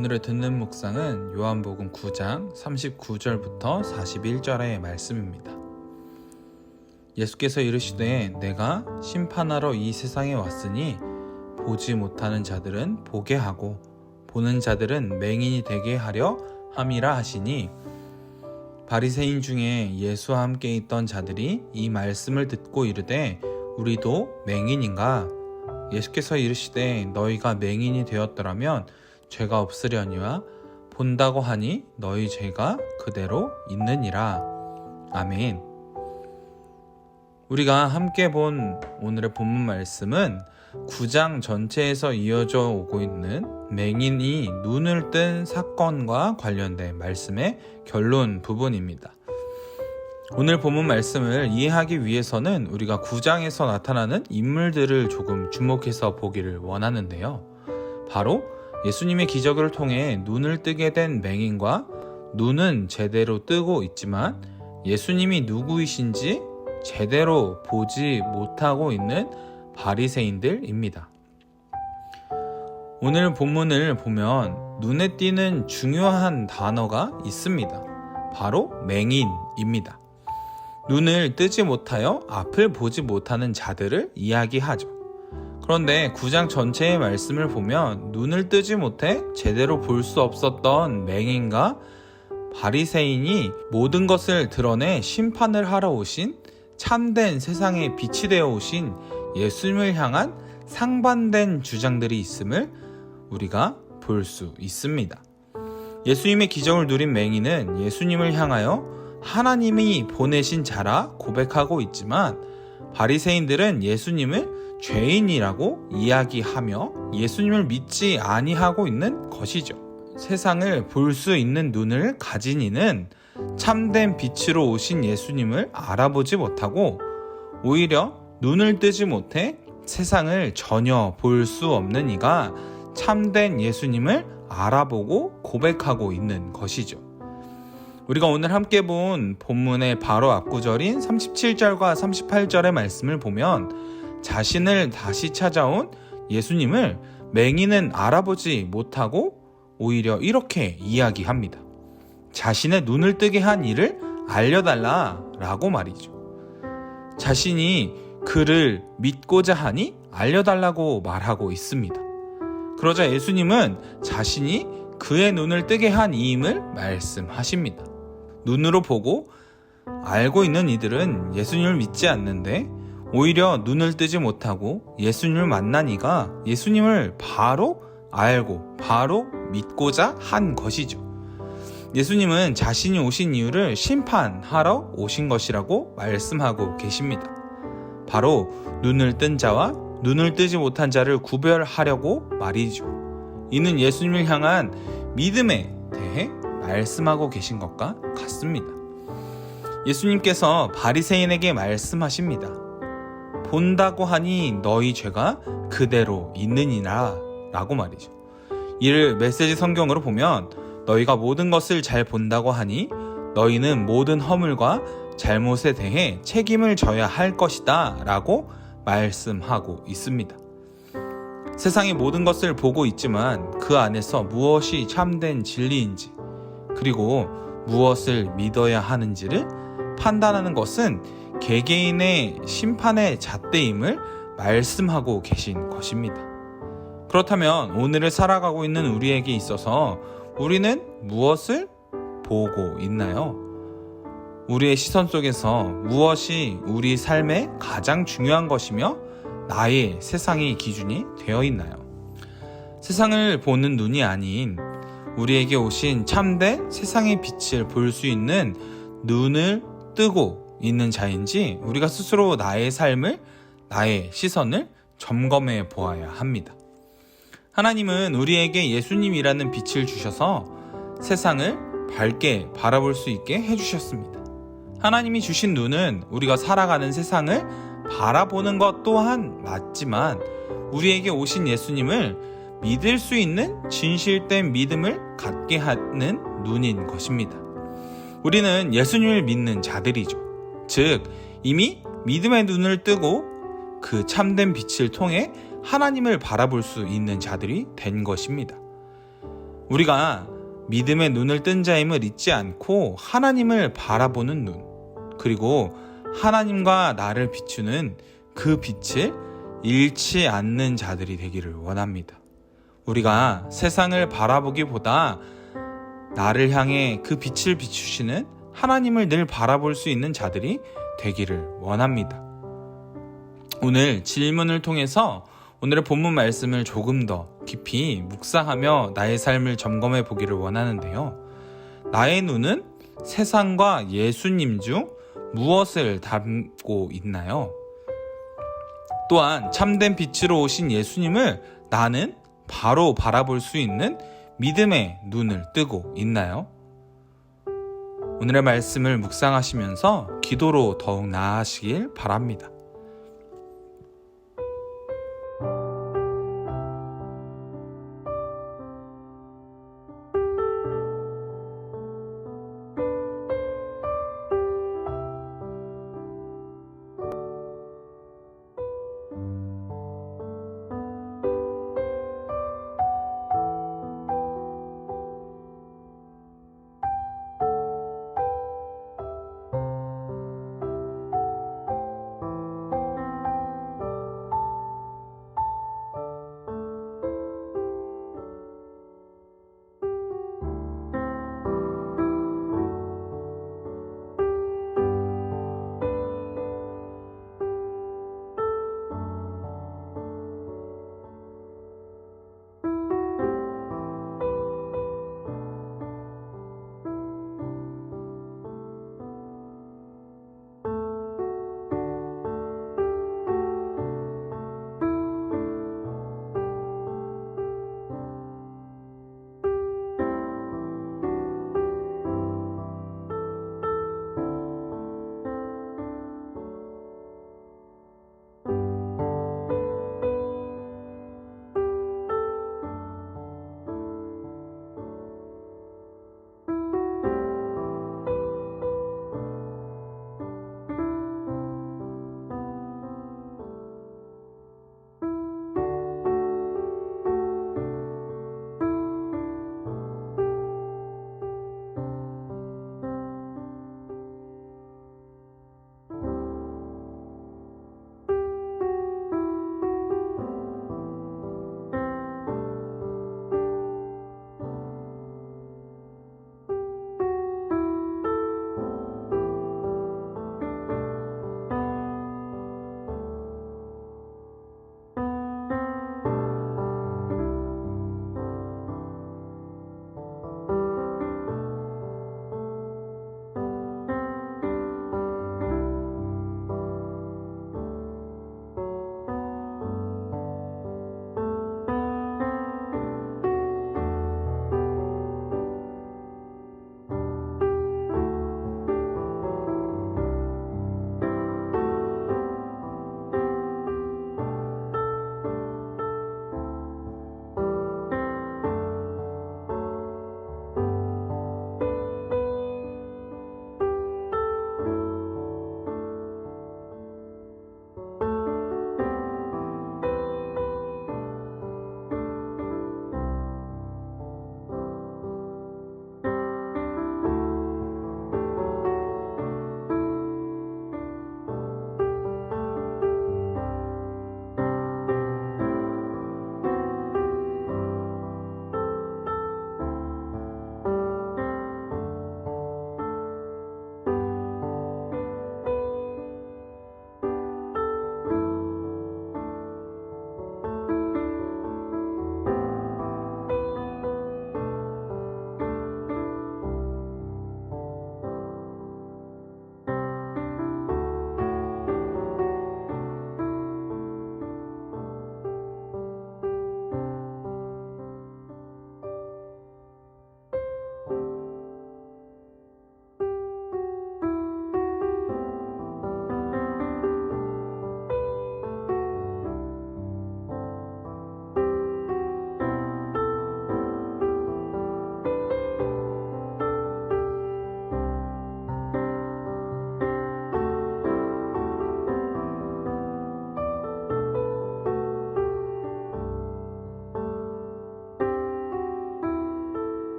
오늘의 듣는 묵상은 요한복음 9장 39절부터 41절의 말씀입니다. 예수께서 이르시되 내가 심판하러 이 세상에 왔으니 보지 못하는 자들은 보게 하고 보는 자들은 맹인이 되게 하려 함이라 하시니, 바리새인 중에 예수와 함께 있던 자들이 이 말씀을 듣고 이르되 우리도 맹인인가? 예수께서 이르시되 너희가 맹인이 되었더라면 죄가 없으려니와 본다고 하니 너희 죄가 그대로 있느니라. 아멘. 우리가 함께 본 오늘의 본문 말씀은 9장 전체에서 이어져 오고 있는 맹인이 눈을 뜬 사건과 관련된 말씀의 결론 부분입니다. 오늘 본문 말씀을 이해하기 위해서는 우리가 9장에서 나타나는 인물들을 조금 주목해서 보기를 원하는데요. 바로 예수님의 기적을 통해 눈을 뜨게 된 맹인과 눈은 제대로 뜨고 있지만 예수님이 누구이신지 제대로 보지 못하고 있는 바리새인들입니다. 오늘 본문을 보면 눈에 띄는 중요한 단어가 있습니다. 바로 맹인입니다. 눈을 뜨지 못하여 앞을 보지 못하는 자들을 이야기하죠. 그런데 9장 전체의 말씀을 보면 눈을 뜨지 못해 제대로 볼 수 없었던 맹인과 바리새인이 모든 것을 드러내 심판을 하러 오신 참된 세상에 빛이 되어 오신 예수님을 향한 상반된 주장들이 있음을 우리가 볼 수 있습니다. 예수님의 기적을 누린 맹인은 예수님을 향하여 하나님이 보내신 자라 고백하고 있지만, 바리새인들은 예수님을 죄인이라고 이야기하며 예수님을 믿지 아니하고 있는 것이죠. 세상을 볼 수 있는 눈을 가진 이는 참된 빛으로 오신 예수님을 알아보지 못하고 오히려 눈을 뜨지 못해 세상을 전혀 볼 수 없는 이가 참된 예수님을 알아보고 고백하고 있는 것이죠. 우리가 오늘 함께 본 본문의 바로 앞구절인 37절과 38절의 말씀을 보면 자신을 다시 찾아온 예수님을 맹인은 알아보지 못하고 오히려 이렇게 이야기합니다. 자신의 눈을 뜨게 한 일을 알려달라라고 말이죠. 자신이 그를 믿고자 하니 알려달라고 말하고 있습니다. 그러자 예수님은 자신이 그의 눈을 뜨게 한 이임을 말씀하십니다. 눈으로 보고 알고 있는 이들은 예수님을 믿지 않는데 오히려 눈을 뜨지 못하고 예수님을 만난 이가 예수님을 바로 알고 바로 믿고자 한 것이죠. 예수님은 자신이 오신 이유를 심판하러 오신 것이라고 말씀하고 계십니다. 바로 눈을 뜬 자와 눈을 뜨지 못한 자를 구별하려고 말이죠. 이는 예수님을 향한 믿음에 대해 말씀하고 계신 것과 같습니다. 예수님께서 바리새인에게 말씀하십니다. 본다고 하니 너희 죄가 그대로 있느니라 라고 말이죠. 이를 메시지 성경으로 보면 너희가 모든 것을 잘 본다고 하니 너희는 모든 허물과 잘못에 대해 책임을 져야 할 것이다 라고 말씀하고 있습니다. 세상의 모든 것을 보고 있지만 그 안에서 무엇이 참된 진리인지 그리고 무엇을 믿어야 하는지를 판단하는 것은 개개인의 심판의 잣대임을 말씀하고 계신 것입니다. 그렇다면 오늘을 살아가고 있는 우리에게 있어서 우리는 무엇을 보고 있나요? 우리의 시선 속에서 무엇이 우리 삶의 가장 중요한 것이며 나의 세상의 기준이 되어 있나요? 세상을 보는 눈이 아닌 우리에게 오신 참된 세상의 빛을 볼 수 있는 눈을 뜨고 있는 자인지 우리가 스스로 나의 삶을, 나의 시선을 점검해 보아야 합니다. 하나님은 우리에게 예수님이라는 빛을 주셔서 세상을 밝게 바라볼 수 있게 해주셨습니다. 하나님이 주신 눈은 우리가 살아가는 세상을 바라보는 것 또한 맞지만 우리에게 오신 예수님을 믿을 수 있는 진실된 믿음을 갖게 하는 눈인 것입니다. 우리는 예수님을 믿는 자들이죠. 즉 이미 믿음의 눈을 뜨고 그 참된 빛을 통해 하나님을 바라볼 수 있는 자들이 된 것입니다. 우리가 믿음의 눈을 뜬 자임을 잊지 않고 하나님을 바라보는 눈, 그리고 하나님과 나를 비추는 그 빛을 잃지 않는 자들이 되기를 원합니다. 우리가 세상을 바라보기보다 나를 향해 그 빛을 비추시는 하나님을 늘 바라볼 수 있는 자들이 되기를 원합니다. 오늘 질문을 통해서 오늘의 본문 말씀을 조금 더 깊이 묵상하며 나의 삶을 점검해 보기를 원하는데요. 나의 눈은 세상과 예수님 중 무엇을 담고 있나요? 또한 참된 빛으로 오신 예수님을 나는 바로 바라볼 수 있는 믿음의 눈을 뜨고 있나요? 오늘의 말씀을 묵상하시면서 기도로 더욱 나아가시길 바랍니다.